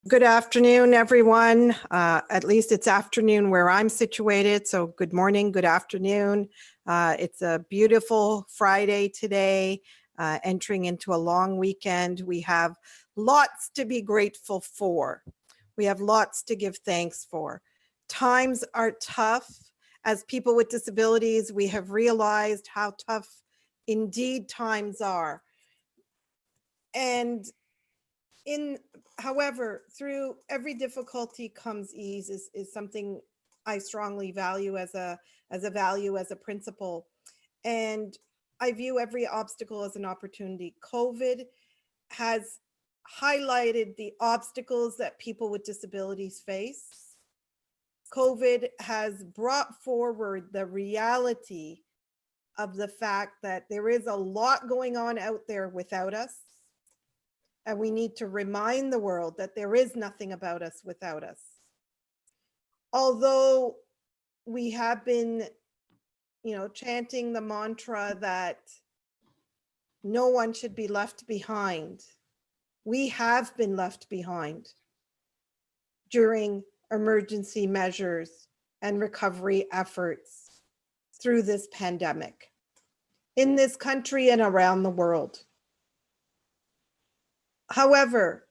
Good afternoon, everyone. At least it's afternoon where I'm situated. So good morning, good afternoon. It's a beautiful Friday today, entering into a long weekend. We have lots to be grateful for. We have lots to give thanks for. Times are tough. As people with disabilities, we have realized how tough indeed times are. And however, through every difficulty comes ease is something I strongly value as a value, as a principle. And I view every obstacle as an opportunity. COVID has highlighted the obstacles that people with disabilities face. COVID has brought forward the reality of the fact that there is a lot going on out there without us. And we need to remind the world that there is nothing about us without us. Although we have been, chanting the mantra that no one should be left behind, we have been left behind during emergency measures and recovery efforts through this pandemic in this country and around the world. However,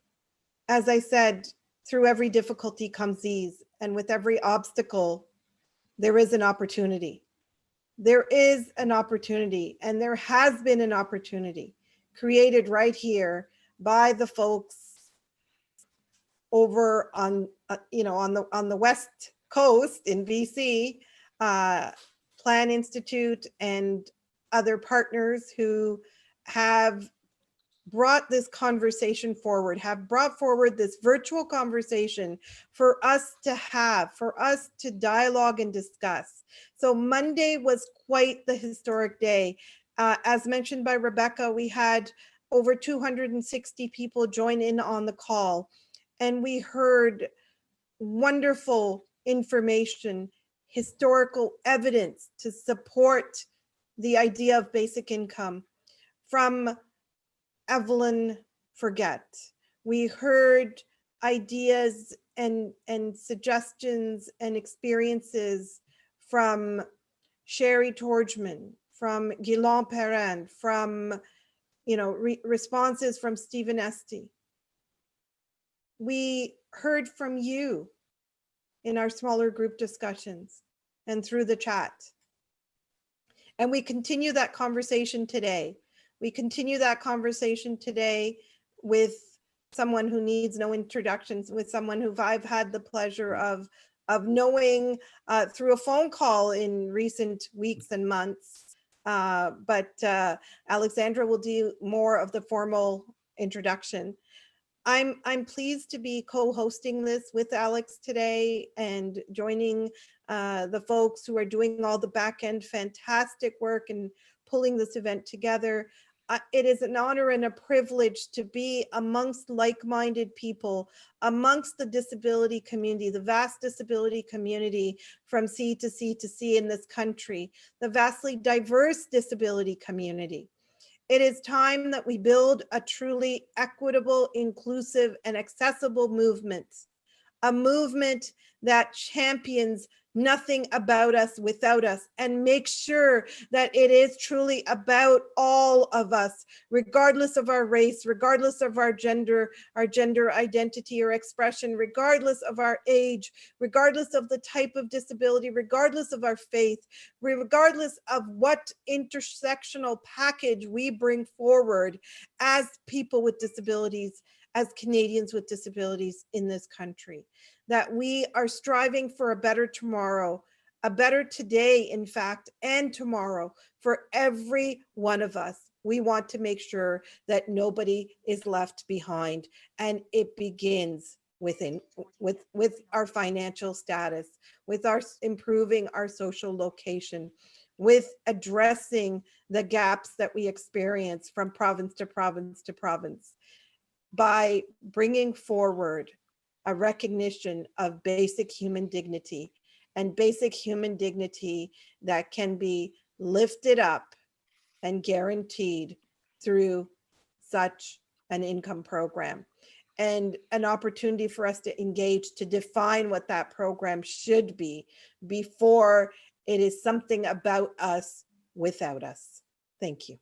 as I said, through every difficulty comes ease, and with every obstacle, there is an opportunity. There is an opportunity, and there has been an opportunity created right here by the folks over on, on the West Coast in BC, Plan Institute and other partners who have brought this conversation forward, have brought forward this virtual conversation for us to have, for us to dialogue and discuss. So Monday was quite the historic day. As mentioned by Rebecca, we had over 260 people join in on the call, and we heard wonderful information, historical evidence to support the idea of basic income from Evelyn Forget. We heard ideas and suggestions and experiences from Sherry Torgman, from Guillaume Perrin, from responses from Stephen Esty. We heard from you in our smaller group discussions and through the chat. And we continue that conversation today. We continue that conversation today with someone who needs no introductions, with someone who I've had the pleasure of knowing through a phone call in recent weeks and months. But Alexandra will do more of the formal introduction. I'm pleased to be co-hosting this with Alex today and joining the folks who are doing all the back end fantastic work and pulling this event together. It is an honor and a privilege to be amongst like-minded people, amongst the disability community, the vast disability community from sea to sea to sea in this country, the vastly diverse disability community. It is time that we build a truly equitable, inclusive, and accessible movement, a movement that champions nothing about us without us, and make sure that it is truly about all of us, regardless of our race, regardless of our gender identity or expression, regardless of our age, regardless of the type of disability, regardless of our faith, regardless of what intersectional package we bring forward as people with disabilities, as Canadians with disabilities in this country, that we are striving for a better tomorrow, a better today, in fact, and tomorrow for every one of us. We want to make sure that nobody is left behind, and it begins with our financial status, with our improving our social location, with addressing the gaps that we experience from province to province to province, by bringing forward a recognition of basic human dignity, and basic human dignity that can be lifted up and guaranteed through such an income program. and an opportunity for us to engage, to define what that program should be before it is something about us without us. Thank you.